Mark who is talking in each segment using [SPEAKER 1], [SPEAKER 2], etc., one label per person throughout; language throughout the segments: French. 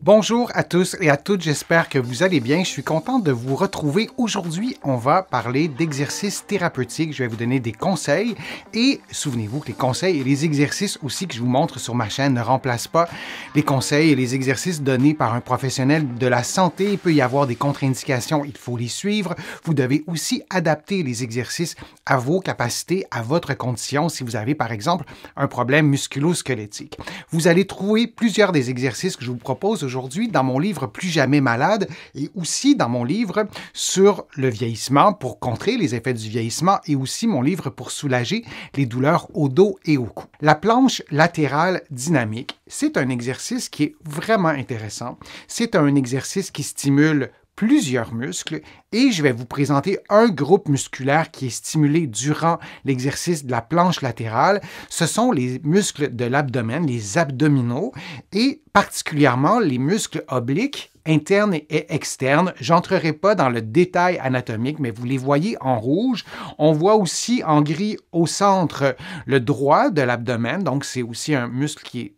[SPEAKER 1] Bonjour à tous et à toutes, j'espère que vous allez bien. Je suis content de vous retrouver. Aujourd'hui, on va parler d'exercices thérapeutiques. Je vais vous donner des conseils et souvenez-vous que les conseils et les exercices aussi que je vous montre sur ma chaîne ne remplacent pas les conseils et les exercices donnés par un professionnel de la santé. Il peut y avoir des contre-indications, il faut les suivre. Vous devez aussi adapter les exercices à vos capacités, à votre condition. Si vous avez par exemple un problème musculo-squelettique, vous allez trouver plusieurs des exercices que je vous propose aujourd'hui dans mon livre Plus jamais malade et aussi dans mon livre sur le vieillissement pour contrer les effets du vieillissement et aussi mon livre pour soulager les douleurs au dos et au cou. La planche latérale dynamique, c'est un exercice qui est vraiment intéressant. C'est un exercice qui stimule plusieurs muscles et je vais vous présenter un groupe musculaire qui est stimulé durant l'exercice de la planche latérale. Ce sont les muscles de l'abdomen, les abdominaux et particulièrement les muscles obliques internes et externes. J'entrerai pas dans le détail anatomique, mais vous les voyez en rouge. On voit aussi en gris au centre le droit de l'abdomen, donc c'est aussi un muscle qui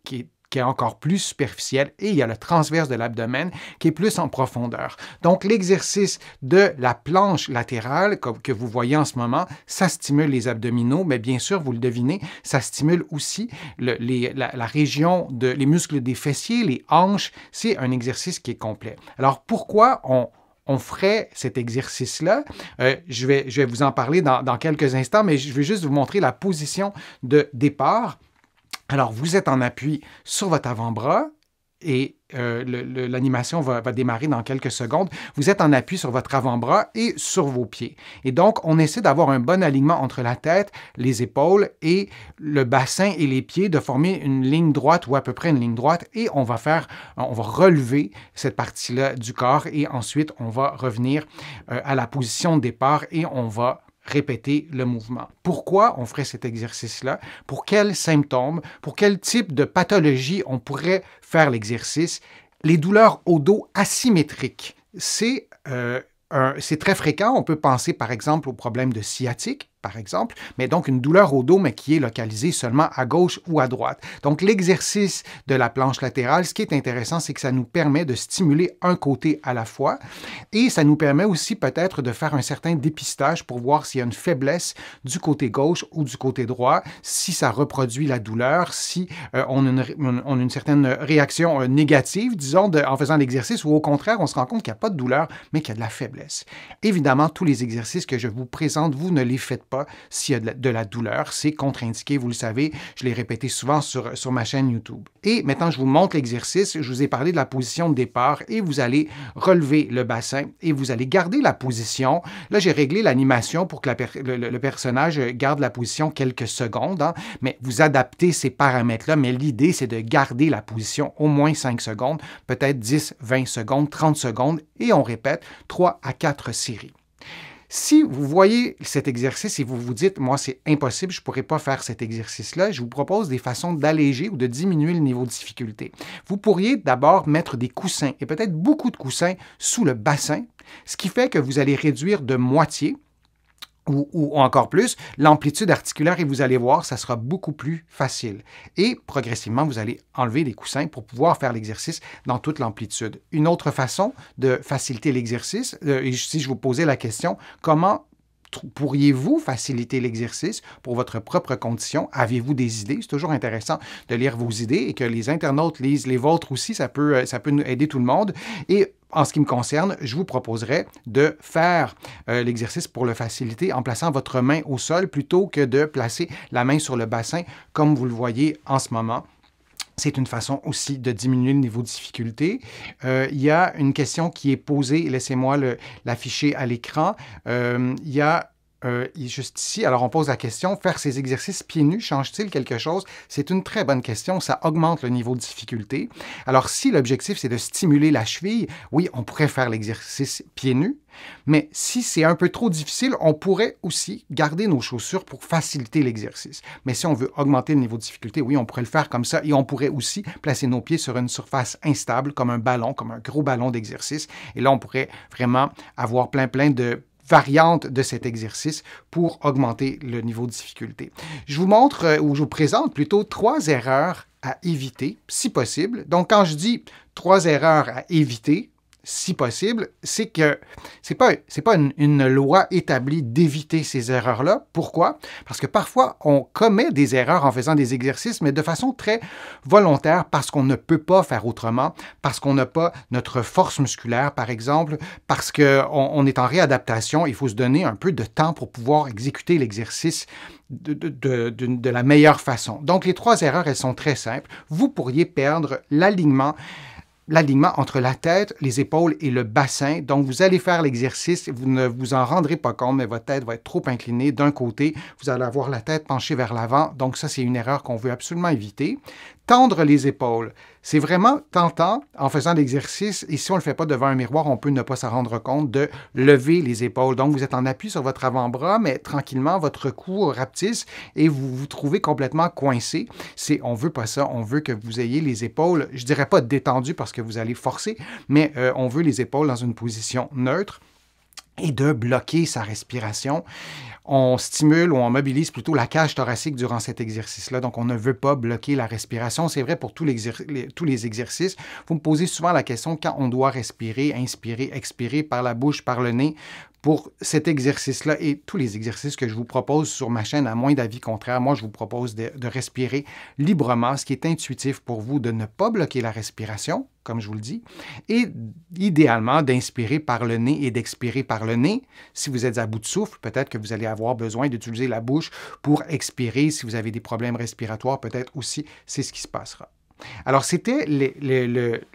[SPEAKER 1] est encore plus superficiel, et il y a le transverse de l'abdomen qui est plus en profondeur. Donc, l'exercice de la planche latérale, comme que vous voyez en ce moment, ça stimule les abdominaux, mais bien sûr, vous le devinez, ça stimule aussi la région les muscles des fessiers, les hanches. C'est un exercice qui est complet. Alors, pourquoi on ferait cet exercice-là? Je vais vous en parler dans quelques instants, mais je vais juste vous montrer la position de départ. Alors, vous êtes en appui sur votre avant-bras et l'animation va démarrer dans quelques secondes. Vous êtes en appui sur votre avant-bras et sur vos pieds. Et donc, on essaie d'avoir un bon alignement entre la tête, les épaules et le bassin et les pieds, de former une ligne droite ou à peu près une ligne droite. Et on va relever cette partie-là du corps et ensuite, on va revenir à la position de départ et on va répéter le mouvement. Pourquoi on ferait cet exercice-là? Pour quels symptômes? Pour quel type de pathologie on pourrait faire l'exercice? Les douleurs au dos asymétriques, c'est très fréquent. On peut penser par exemple au problème de sciatique, par exemple, mais donc une douleur au dos, mais qui est localisée seulement à gauche ou à droite. Donc, l'exercice de la planche latérale, ce qui est intéressant, c'est que ça nous permet de stimuler un côté à la fois et ça nous permet aussi peut-être de faire un certain dépistage pour voir s'il y a une faiblesse du côté gauche ou du côté droit, si ça reproduit la douleur, si on a une certaine réaction négative, disons, en faisant l'exercice, ou au contraire, on se rend compte qu'il n'y a pas de douleur, mais qu'il y a de la faiblesse. Évidemment, tous les exercices que je vous présente, vous ne les faites pas s'il y a de la douleur. C'est contre-indiqué, vous le savez. Je l'ai répété souvent sur ma chaîne YouTube. Et maintenant, je vous montre l'exercice. Je vous ai parlé de la position de départ et vous allez relever le bassin et vous allez garder la position. Là, j'ai réglé l'animation pour que le personnage garde la position quelques secondes, hein, mais vous adaptez ces paramètres-là, mais l'idée, c'est de garder la position au moins 5 secondes, peut-être 10, 20 secondes, 30 secondes, et on répète 3 à 4 séries. Si vous voyez cet exercice et vous vous dites « Moi, c'est impossible, je ne pourrais pas faire cet exercice-là », je vous propose des façons d'alléger ou de diminuer le niveau de difficulté. Vous pourriez d'abord mettre des coussins, et peut-être beaucoup de coussins, sous le bassin, ce qui fait que vous allez réduire de moitié ou encore plus, l'amplitude articulaire et vous allez voir, ça sera beaucoup plus facile. Et progressivement, vous allez enlever les coussins pour pouvoir faire l'exercice dans toute l'amplitude. Une autre façon de faciliter l'exercice, si je vous posais la question, comment pourriez-vous faciliter l'exercice pour votre propre condition? Avez-vous des idées? C'est toujours intéressant de lire vos idées et que les internautes lisent les vôtres aussi. Ça peut nous aider tout le monde. Et en ce qui me concerne, je vous proposerais de faire l'exercice pour le faciliter en plaçant votre main au sol plutôt que de placer la main sur le bassin comme vous le voyez en ce moment. C'est une façon aussi de diminuer le niveau de difficulté. Il y a une question qui est posée, laissez-moi l'afficher à l'écran. Il y a juste ici, alors on pose la question, faire ces exercices pieds nus change-t-il quelque chose? C'est une très bonne question, ça augmente le niveau de difficulté. Alors si l'objectif c'est de stimuler la cheville, oui, on pourrait faire l'exercice pieds nus, mais si c'est un peu trop difficile, on pourrait aussi garder nos chaussures pour faciliter l'exercice. Mais si on veut augmenter le niveau de difficulté, oui, on pourrait le faire comme ça et on pourrait aussi placer nos pieds sur une surface instable comme un ballon, comme un gros ballon d'exercice. Et là, on pourrait vraiment avoir plein de variantes de cet exercice pour augmenter le niveau de difficulté. Je vous montre, ou je vous présente plutôt 3 erreurs à éviter, si possible. Donc, quand je dis 3 erreurs à éviter, si possible, c'est que c'est pas une loi établie d'éviter ces erreurs-là. Pourquoi? Parce que parfois, on commet des erreurs en faisant des exercices, mais de façon très volontaire, parce qu'on ne peut pas faire autrement, parce qu'on n'a pas notre force musculaire, par exemple, parce qu'on est en réadaptation. Il faut se donner un peu de temps pour pouvoir exécuter l'exercice de la meilleure façon. Donc, les 3 erreurs, elles sont très simples. Vous pourriez perdre l'alignement entre la tête, les épaules et le bassin. Donc, vous allez faire l'exercice, vous ne vous en rendrez pas compte, mais votre tête va être trop inclinée d'un côté. Vous allez avoir la tête penchée vers l'avant. Donc, ça, c'est une erreur qu'on veut absolument éviter. Tendre les épaules. C'est vraiment tentant en faisant l'exercice, et si on ne le fait pas devant un miroir, on peut ne pas s'en rendre compte, de lever les épaules. Donc, vous êtes en appui sur votre avant-bras, mais tranquillement, votre cou rapetisse et vous vous trouvez complètement coincé. On ne veut pas ça. On veut que vous ayez les épaules, je ne dirais pas détendues parce que vous allez forcer, mais on veut les épaules dans une position neutre et de bloquer sa respiration. On stimule ou on mobilise plutôt la cage thoracique durant cet exercice-là. Donc, on ne veut pas bloquer la respiration. C'est vrai pour tous les exercices. Vous me posez souvent la question quand on doit respirer, inspirer, expirer par la bouche, par le nez. Pour cet exercice-là et tous les exercices que je vous propose sur ma chaîne, à moins d'avis contraire, moi, je vous propose de respirer librement, ce qui est intuitif pour vous, de ne pas bloquer la respiration, comme je vous le dis, et idéalement d'inspirer par le nez et d'expirer par le nez. Si vous êtes à bout de souffle, peut-être que vous allez avoir besoin d'utiliser la bouche pour expirer. Si vous avez des problèmes respiratoires, peut-être aussi, c'est ce qui se passera. Alors, c'était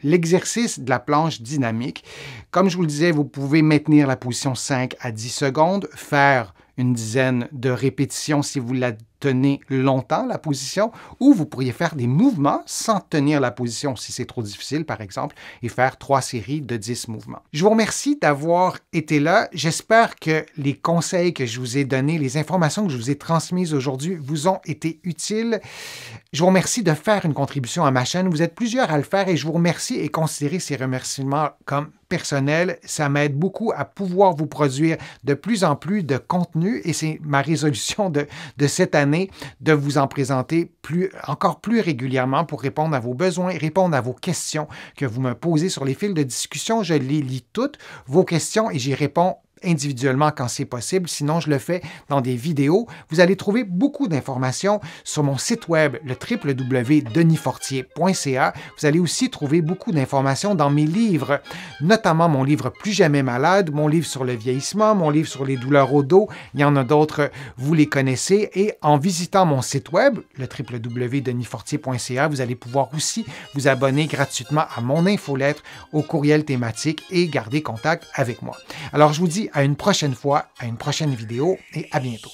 [SPEAKER 1] l'exercice de la planche dynamique. Comme je vous le disais, vous pouvez maintenir la position 5 à 10 secondes, faire une dizaine de répétitions si vous la tenez longtemps, la position, ou vous pourriez faire des mouvements sans tenir la position si c'est trop difficile, par exemple, et faire 3 séries de 10 mouvements. Je vous remercie d'avoir été là. J'espère que les conseils que je vous ai donnés, les informations que je vous ai transmises aujourd'hui vous ont été utiles. Je vous remercie de faire une contribution à ma chaîne. Vous êtes plusieurs à le faire et je vous remercie et considérez ces remerciements comme personnels. Ça m'aide beaucoup à pouvoir vous produire de plus en plus de contenu et c'est ma résolution de cette année de vous en présenter encore plus régulièrement pour répondre à vos besoins, répondre à vos questions que vous me posez sur les fils de discussion. Je les lis toutes, vos questions, et j'y réponds individuellement quand c'est possible. Sinon, je le fais dans des vidéos. Vous allez trouver beaucoup d'informations sur mon site web, le www.denisfortier.ca. Vous allez aussi trouver beaucoup d'informations dans mes livres, notamment mon livre Plus jamais malade, mon livre sur le vieillissement, mon livre sur les douleurs au dos. Il y en a d'autres, vous les connaissez. Et en visitant mon site web, le www.denisfortier.ca, vous allez pouvoir aussi vous abonner gratuitement à mon infolettre, au courriel thématique et garder contact avec moi. Alors, je vous dis à une prochaine fois, à une prochaine vidéo et à bientôt.